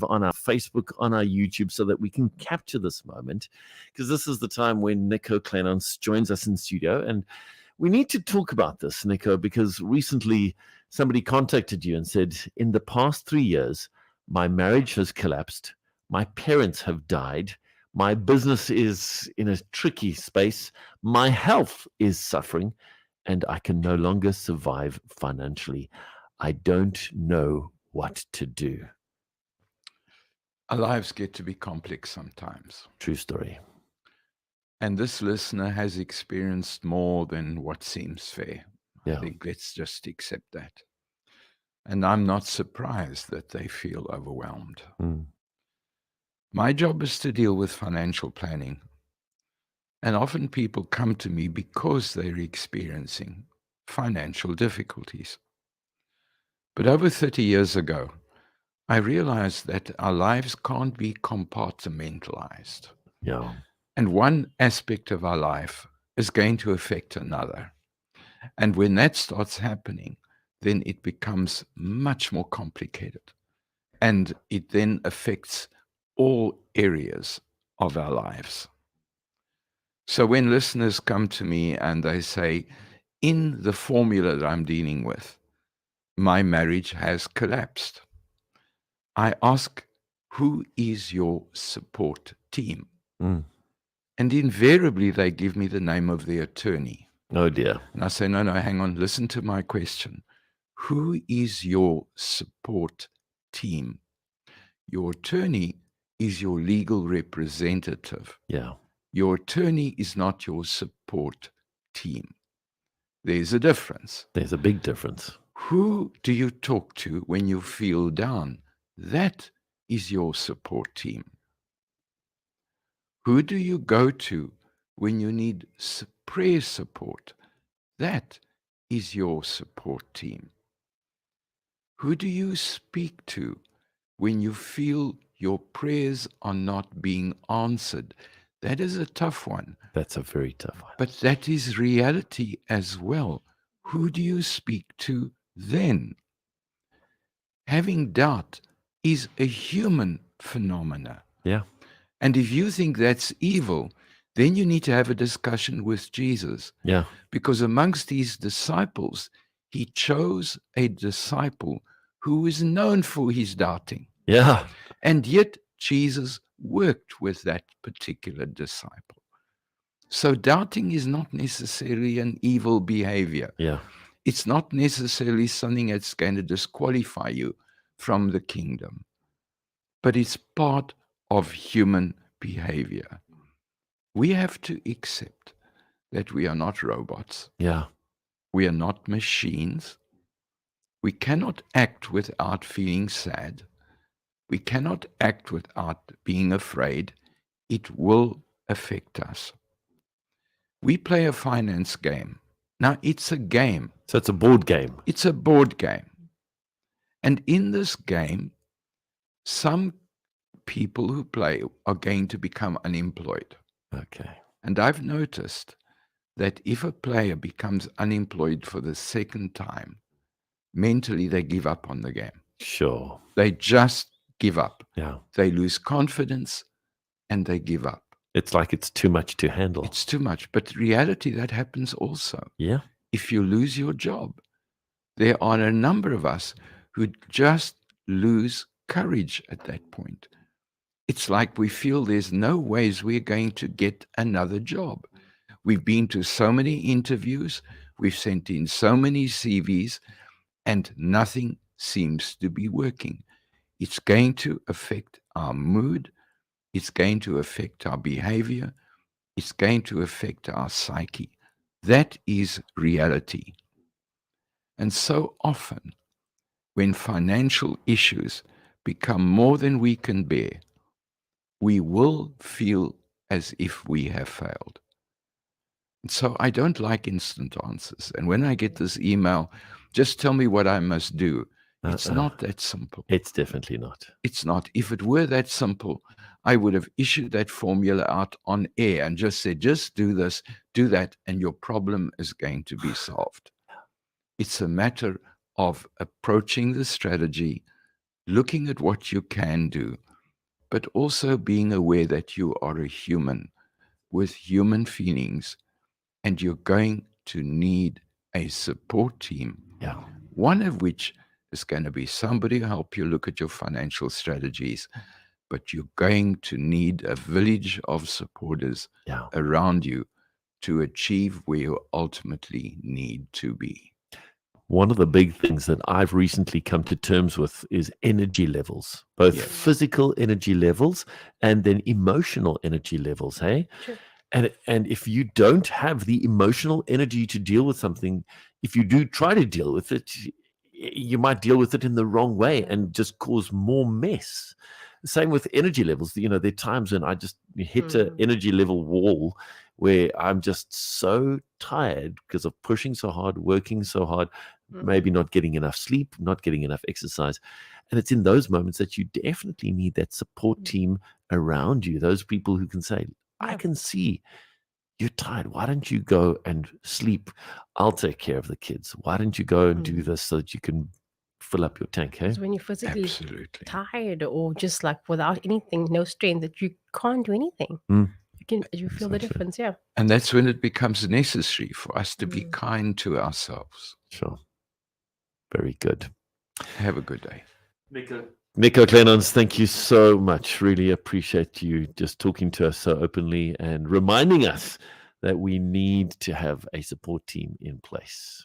on our Facebook, on our YouTube, so that we can capture this moment, because this is the time when Nico Kleynhans joins us in studio. And we need to talk about this, Nico, because recently somebody contacted you and said, in the past 3 years, my marriage has collapsed, my parents have died, my business is in a tricky space, my health is suffering, and I can no longer survive financially. I don't know what to do. Our lives get to be complex sometimes. True story. And this listener has experienced more than what seems fair. Yeah. I think let's just accept that. And I'm not surprised that they feel overwhelmed. My job is to deal with financial planning. And often people come to me because they're experiencing financial difficulties. But over 30 years ago, I realized that our lives can't be compartmentalized. Yeah. And one aspect of our life is going to affect another. And when that starts happening, then it becomes much more complicated. And it then affects all areas of our lives. So when listeners come to me and they say, in the formula that I'm dealing with, my marriage has collapsed, I ask, who is your support team? And invariably, they give me the name of the attorney. Oh, dear. And I say, no, hang on, listen to my question. Who is your support team? Your attorney is your legal representative. Yeah. Your attorney is not your support team. There's a difference. There's a big difference. Who do you talk to when you feel down? That is your support team. Who do you go to when you need prayer support? That is your support team. Who do you speak to when you feel your prayers are not being answered? That is a tough one. That's a very tough one. But that is reality as well. Who do you speak to then? Having doubt is a human phenomena. Yeah. And if you think that's evil, then you need to have a discussion with Jesus. Yeah. Because amongst his disciples, he chose a disciple who is known for his doubting. Yeah. And yet Jesus worked with that particular disciple. So doubting is not necessarily an evil behavior. Yeah. It's not necessarily something that's going to disqualify you from the kingdom. But it's part of human behavior. We have to accept that we are not robots. Yeah. We are not machines. We cannot act without feeling sad. We cannot act without being afraid. It will affect us. We play a finance game. Now, it's a game. So it's a board game. It's a board game. And in this game, some people who play are going to become unemployed. Okay. And I've noticed that if a player becomes unemployed for the second time, mentally they give up on the game. Sure. They just give up. Yeah. They lose confidence and they give up. It's like it's too much to handle. It's too much. But reality, that happens also. Yeah. If you lose your job, there are a number of us who just lose courage at that point. It's like we feel there's no ways we're going to get another job. We've been to so many interviews, we've sent in so many CVs, and nothing seems to be working. It's going to affect our mood. It's going to affect our behavior. It's going to affect our psyche. That is reality. And so often, when financial issues become more than we can bear, we will feel as if we have failed. And so I don't like instant answers. And when I get this email, just tell me what I must do. It's not that simple. It's definitely not. It's not. If it were that simple, I would have issued that formula out on air and just said, just do this, do that, and your problem is going to be solved. It's a matter of approaching the strategy, looking at what you can do, but also being aware that you are a human with human feelings, and you're going to need a support team, Yeah. one of which is going to be somebody to help you look at your financial strategies, but you're going to need a village of supporters Yeah. around you to achieve where you ultimately need to be. One of the big things that I've recently come to terms with is energy levels, both Yes. physical energy levels and then emotional energy levels. Hey, True. and if you don't have the emotional energy to deal with something, if you do try to deal with it, you might deal with it in the wrong way and just cause more mess. Same with energy levels. There are times when I just hit an energy level wall where I'm just so tired because of pushing so hard, working so hard, maybe not getting enough sleep, not getting enough exercise. And it's in those moments that you definitely need that support team around you, those people who can say, I can see you're tired. Why don't you go and sleep? I'll take care of the kids. Why don't you go and do this so that you can fill up your tank? Hey? Because when you're physically Absolutely. tired or just like without anything, no strength, that you can't do anything. You feel the difference, yeah. And that's when it becomes necessary for us to be kind to ourselves. Sure. Very good. Have a good day. Nico Kleynhans, thank you so much. Really appreciate you just talking to us so openly and reminding us that we need to have a support team in place.